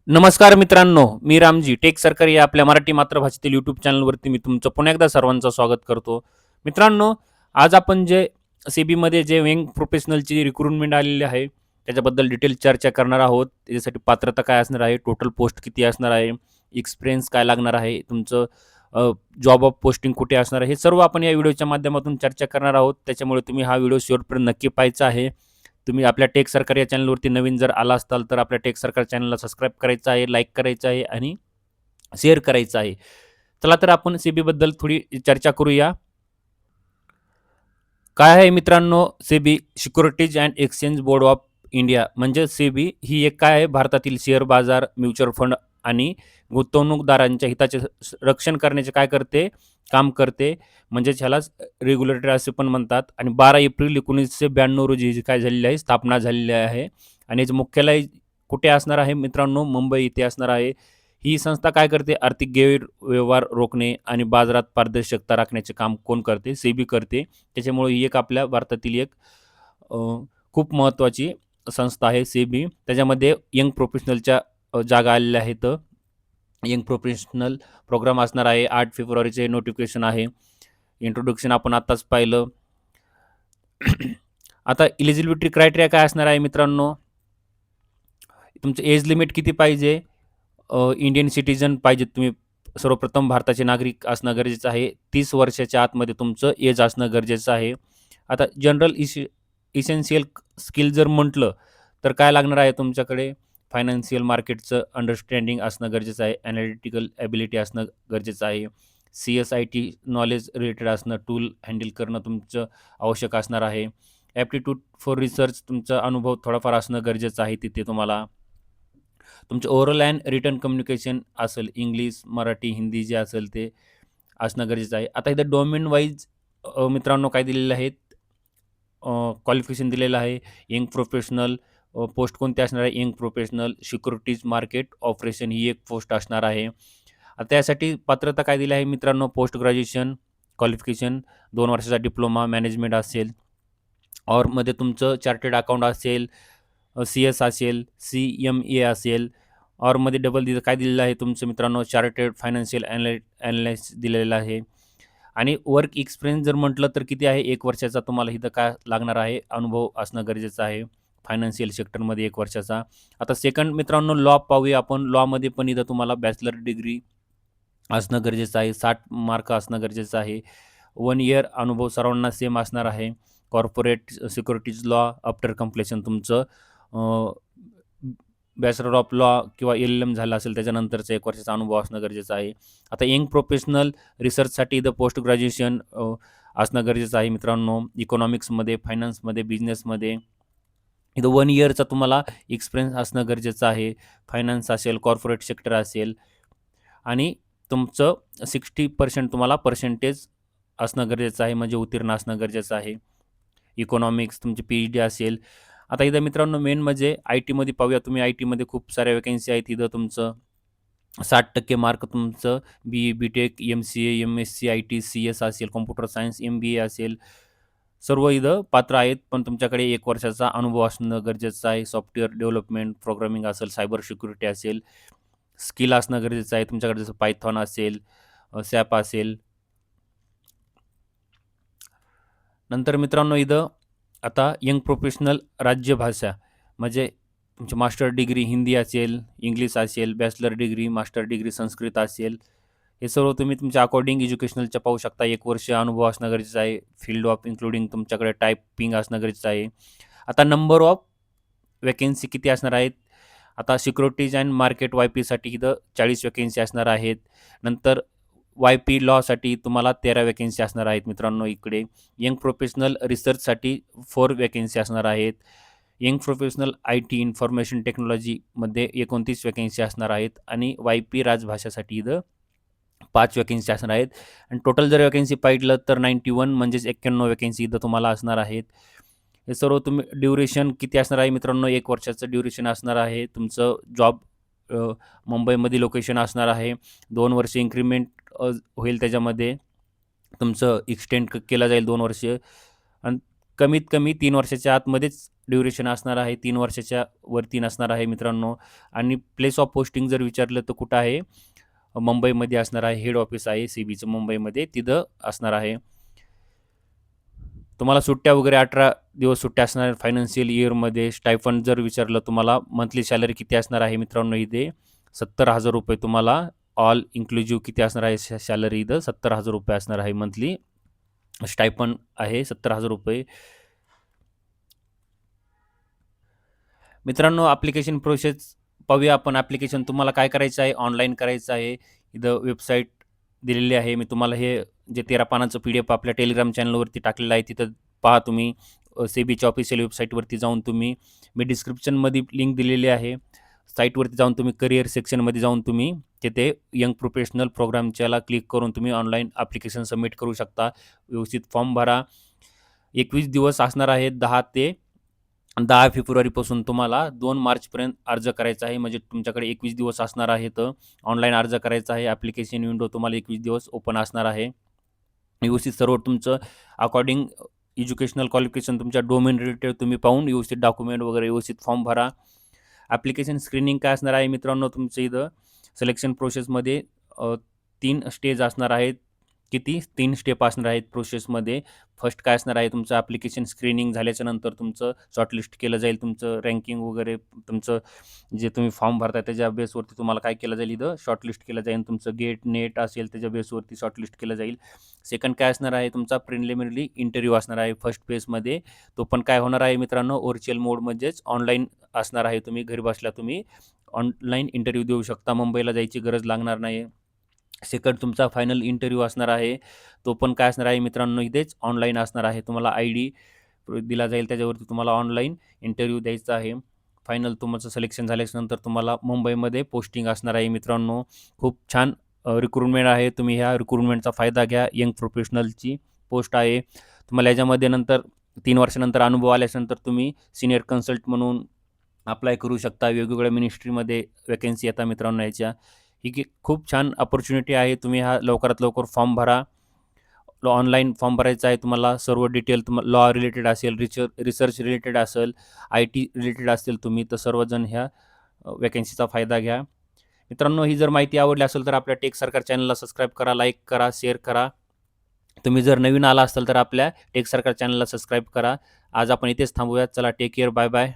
नमस्कार मित्रांनो, मी रामजी. टेक सरकार या आपल्या मराठी मातृभाषेतील यूट्यूब चॅनलवरती मी तुमचं पुन्हा एकदा सर्वांचं स्वागत करतो. मित्रांनो, आज आपण जे सी-बीमध्ये जे यंग प्रोफेशनलची रिक्रुटमेंट आलेली आहे, त्याच्याबद्दल डिटेल चर्चा करणार आहोत. त्याच्यासाठी पात्रता काय असणार आहे, टोटल पोस्ट किती असणार आहे, एक्सपिरियन्स काय लागणार आहे, तुमचं जॉब ऑफ पोस्टिंग कुठे असणार आहे, हे सर्व आपण या व्हिडिओच्या माध्यमातून चर्चा करणार आहोत. त्याच्यामुळे तुम्ही हा व्हिडिओ शेवटपर्यंत नक्की पाहायचा आहे. तुम्ही आपल्या टेक सरकार या चॅनलवरती नवीन जर आला असाल तर आपल्या टेक सरकार चॅनलला सबस्क्राईब करायचं आहे, लाईक करायचं आहे आणि शेअर करायचं आहे. चला तर आपण सेबीबद्दल थोडी चर्चा करूया. काय आहे मित्रांनो SEBI? Securities and exchange board of India म्हणजे सेबी ही एक काय आहे, भारतातील शेअर बाजार, म्युच्युअल फंड आणि गुंतवणूकदारांच्या हिताचे रक्षण करण्याचे काय करते, काम करते. म्हणजेच ह्यालाच रेग्युलेटर असे पण म्हणतात. आणि 12 एप्रिल 1992 रोजी ही काय झालेली आहे, स्थापना झालेली आहे. आणि याचं मुख्यालय कुठे असणार आहे मित्रांनो? मुंबई इथे असणार आहे. ही संस्था काय करते? आर्थिक गैरव्यवहार रोखणे आणि बाजारात पारदर्शकता राखण्याचे काम कोण करते? सेबी करते. त्याच्यामुळे ही एक आपल्या भारतातील एक अ, खूप महत्त्वाची संस्था आहे सेबी. त्याच्यामध्ये यंग प्रोफेशनलच्या जागा आलेल्या आहेत. यंग प्रोफेशनल प्रोग्राम असणार आहे. 8 फेब्रुवारीचे नोटिफिकेशन आहे. इंट्रोडक्शन आपण आत्ताच पाहिलं. आता इलिजिबिलिटी क्रायटेरिया काय असणार आहे मित्रांनो? तुमचं एज लिमिट किती पाहिजे? इंडियन सिटिझन पाहिजेत तुम्ही. सर्वप्रथम भारताचे नागरिक असणं गरजेचं आहे. 30 वर्षाच्या आतमध्ये तुमचं एज असणं गरजेचं आहे. आता जनरल इसेन्शियल स्किल जर म्हटलं तर काय लागणार आहे तुमच्याकडे? फायनान्शियल मार्केटचं अंडरस्टँडिंग असणं गरजेचं आहे. ॲनालिटिकल ॲबिलिटी असणं गरजेचं आहे. CSIT नॉलेज रिलेटेड असणं, टूल हँडल करणं तुमचं आवश्यक असणार आहे. ॲप्टिट्यूड फॉर रिसर्च तुमचा अनुभव थोडाफार असणं गरजेचं आहे तिथे तुम्हाला. तुमचं ओरल अँड रिटन कम्युनिकेशन असेल, इंग्लिश, मराठी, हिंदी जे असेल ते असणं गरजेचं आहे. आता इथं डोमेन वाईज मित्रांनो काय दिलेले आहेत, क्वालिफिकेशन दिलेलं आहे. यंग प्रोफेशनल पोस्ट कोणती असणार आहे? Young professional securities market operation ही एक पोस्ट असणार आहे. आता त्यासाठी पात्रता काय दिली आहे मित्रांनो? पोस्ट ग्रॅज्युएशन क्वालिफिकेशन, 2 वर्षाचा डिप्लोमा मॅनेजमेंट असेल, ऑरमध्ये तुमचं चार्टर्ड अकाउंट असेल, CS असेल, CMA असेल. ऑरमध्ये डबल काय दिलेलं आहे तुमचं मित्रांनो? चार्टर्ड फायनान्शियल ॲनालिस्ट दिलेलं आहे. आणि वर्क एक्सपिरियन्स जर म्हटलं तर किती आहे? 1 वर्षाचा तुम्हाला इथं काय लागणार आहे? अनुभव असणं गरजेचं आहे. फायनान्शियल सेक्टरमध्ये 1 वर्षाचा. आता सेकंड मित्रांनो लॉ पाहूया आपण. लॉमध्ये पण इथं तुम्हाला बॅचलर डिग्री असणं गरजेचं आहे. 60 मार्क असणं गरजेचं आहे. 1 इयर अनुभव सर्वांना सेम असणार आहे. Corporate securities law after completion तुमचं बॅचलर ऑफ लॉ किंवा LLM झालं असेल त्याच्यानंतरचा 1 वर्षाचा अनुभव असणं गरजेचं आहे. आता यंग प्रोफेशनल रिसर्चसाठी इथं पोस्ट ग्रॅज्युएशन असणं गरजेचं आहे मित्रांनो. इकॉनॉमिक्समध्ये, फायनान्समध्ये, बिझनेसमध्ये इथं 1 इयरचा तुम्हाला एक्सपिरियन्स असणं गरजेचं आहे. फायनान्स असेल, कॉर्पोरेट सेक्टर असेल आणि तुमचं 60% तुम्हाला पर्सेंटेज असणं गरजेचं आहे, म्हणजे उत्तीर्ण असणं गरजेचं आहे. इकॉनॉमिक्स तुमची PhD असेल. आता इथं मित्रांनो मेन म्हणजे IT मध्ये पाहूया. तुम्ही IT मध्ये खूप साऱ्या वॅकन्सी आहेत. इथं तुमचं 60% मार्क तुमचं BE, BTech, MCA, MSc, IT, CS असेल, कॉम्प्युटर सायन्स, MBA असेल. सर्व इथं पात्र आहेत. पण तुमच्याकडे 1 वर्षाचा अनुभव असणं गरजेचं आहे. सॉफ्टवेअर डेव्हलपमेंट, प्रोग्रामिंग असेल, सायबर सिक्युरिटी असेल, स्किल असणं गरजेचं आहे. तुमच्याकडे जसं पायथॉन असेल, SAP असेल. नंतर मित्रांनो इथं आता यंग प्रोफेशनल राज्यभाषा म्हणजे तुमची मास्टर डिग्री हिंदी असेल, इंग्लिश असेल, bachelor degree, master degree Sanskrit असेल. हे सर्व तुम्ही तुमच्या अकॉर्डिंग एज्युकेशनलच्या पाहू शकता. 1 वर्ष अनुभव असणं गरजेचं आहे. फील्ड ऑफ इन्क्लुडिंग तुमच्याकडे टायपिंग असणं गरजेचं आहे. आता नंबर ऑफ वॅकन्सी किती असणार आहेत? आता सिक्युरिटीज अँड मार्केट YP साठी इथं 40 वॅकन्सी असणार आहेत. नंतर YP लॉसाठी तुम्हाला 13 वॅकन्सी असणार आहेत मित्रांनो इकडे. यंग प्रोफेशनल रिसर्चसाठी 4 वॅकन्सी असणार आहेत. यंग प्रोफेशनल IT इन्फॉर्मेशन टेक्नॉलॉजीमध्ये 29 वॅकन्सी असणार आहेत. आणि YP राजभाषासाठी इथं 5 वॅकन्सी असणार आहेत. आणि टोटल जर वॅकन्सी पाहिलं तर 91 म्हणजेच 91 वॅकन्सी इथं तुम्हाला असणार आहेत. हे सर्व तुम्ही ड्युरेशन किती असणार आहे मित्रांनो? 1 वर्षाचं ड्युरेशन असणार आहे. तुमचं जॉब मुंबईमध्ये लोकेशन असणार आहे. 2 वर्ष इन्क्रिमेंट होईल त्याच्यामध्ये. तुमचं एक्सटेंड केलं जाईल 2 वर्ष आणि कमीत कमी 3 वर्षाच्या आतमध्येच ड्युरेशन असणार आहे 3 वर्षाच्या वरती नसणार आहे मित्रांनो. आणि प्लेस ऑफ पोस्टिंग जर विचारलं तर कुठं आहे? मुंबईमध्ये असणार आहे. हेड ऑफिस आहे CBचं मुंबईमध्ये, तिथं असणार आहे. तुम्हाला सुट्ट्या वगैरे 18 दिवस सुट्ट्या असणार फायनान्शियल इयरमध्ये. स्टायफंड जर विचारलं तुम्हाला मंथली सॅलरी किती असणार आहे मित्रांनो इथे ₹70,000 तुम्हाला ऑल इन्क्लुझिव्ह किती असणार आहे सॅलरी इथं ₹70,000 असणार आहे मंथली. स्टायफंड आहे ₹70,000. मित्रांनो ॲप्लिकेशन प्रोसेस पाहूया आपण. ॲप्लिकेशन तुम्हाला काय करायचं आहे? ऑनलाईन करायचं आहे. इथं वेबसाईट दिलेली आहे. मी तुम्हाला हे जे 13 पानाचं PDF आपल्या टेलिग्राम चॅनलवरती टाकलेलं आहे, तिथं पहा तुम्ही. सेबीच्या ऑफिशियल वेबसाईटवरती जाऊन तुम्ही, मी डिस्क्रिप्शनमध्ये लिंक दिलेली आहे. साईटवरती जाऊन तुम्ही करिअर सेक्शनमध्ये जाऊन तुम्ही तिथे यंग प्रोफेशनल प्रोग्रामच्याला क्लिक करून तुम्ही ऑनलाईन ॲप्लिकेशन सबमिट करू शकता. व्यवस्थित फॉर्म भरा. 21 दिवस असणार आहेत. 10 फेब्रुवारीपासून तुम्हाला 2 मार्चपर्यंत अर्ज करायचा आहे. म्हणजे तुमच्याकडे 21 दिवस असणार आहेत. ऑनलाईन अर्ज करायचा आहे. ॲप्लिकेशन विंडो तुम्हाला 21 दिवस ओपन असणार आहे. व्यवस्थित सर्व तुमचं अकॉर्डिंग एज्युकेशनल क्वालिफिकेशन तुमच्या डोमेन रिलेटेड तुम्ही पाहून व्यवस्थित डॉक्युमेंट वगैरे व्यवस्थित फॉर्म भरा. ॲप्लिकेशन स्क्रीनिंग काय असणार आहे मित्रांनो तुमचं इथं सिलेक्शन प्रोसेसमध्ये 3 स्टेज असणार आहेत. किती? 3 स्टेप असणार आहेत प्रोसेसमध्ये. फर्स्ट काय असणार आहे तुमचं ॲप्लिकेशन स्क्रीनिंग झाल्याच्यानंतर तुमचं शॉर्टलिस्ट केलं जाईल. तुमचं रँकिंग वगैरे तुमचं जे तुम्ही फॉर्म भरताय त्याच्या बेसवरती तुम्हाला काय केलं जाईल इथं शॉर्टलिस्ट केलं जाईल. तुमचं गेट, नेट असेल त्याच्या बेसवरती शॉर्टलिस्ट केलं जाईल. सेकंड काय असणार आहे तुमचा प्रिलिमिनरी इंटरव्ह्यू असणार आहे फर्स्ट फेजमध्ये. तो पण काय होणार आहे मित्रांनो व्हर्च्युअल मोडमध्येच ऑनलाईन असणार आहे. तुम्ही घरी बसल्या तुम्ही ऑनलाईन इंटरव्ह्यू देऊ शकता. मुंबईला जायची गरज लागणार नाही. सेकंड तुमचा फायनल इंटरव्ह्यू असणार आहे. तो पण काय असणार आहे मित्रांनो इथेच ऑनलाईन असणार आहे. तुम्हाला ID दिला जाईल त्याच्यावरती तुम्हाला ऑनलाईन इंटरव्ह्यू द्यायचा आहे. फायनल तुमचं सिलेक्शन झाल्यानंतर तुम्हाला मुंबईमध्ये पोस्टिंग असणार आहे मित्रांनो. खूप छान रिक्रुटमेंट आहे. तुम्ही ह्या रिक्रुटमेंटचा फायदा घ्या. यंग प्रोफेशनलची पोस्ट आहे. तुम्हाला याच्यामध्ये नंतर 3 वर्षानंतर अनुभव आल्यानंतर तुम्ही सीनियर कन्सल्ट म्हणून अप्लाय करू शकता. वेगवेगळ्या मिनिस्ट्रीमध्ये वॅकन्सी येतात मित्रांनो याच्या. ही खूप छान अपॉर्च्युनिटी आहे. तुम्ही हा लवकरात लवकर फॉर्म भरा. ऑनलाईन फॉर्म भरायचा आहे तुम्हाला. सर्व डिटेल तुम्हाला लॉ रिलेटेड असेल, रिसर्च रिलेटेड असेल, IT रिलेटेड असेल तुम्ही तर सर्वजण ह्या वॅकन्सीचा फायदा घ्या. मित्रांनो ही जर माहिती आवडली असेल तर आपल्या टेक सरकार चॅनलला सबस्क्राईब करा, लाईक करा, शेअर करा. तुम्ही जर नवीन आला असाल तर आपल्या टेक सरकार चॅनलला सबस्क्राईब करा. आज आपण इथेच थांबूयात. चला टेक केअर. Bye bye.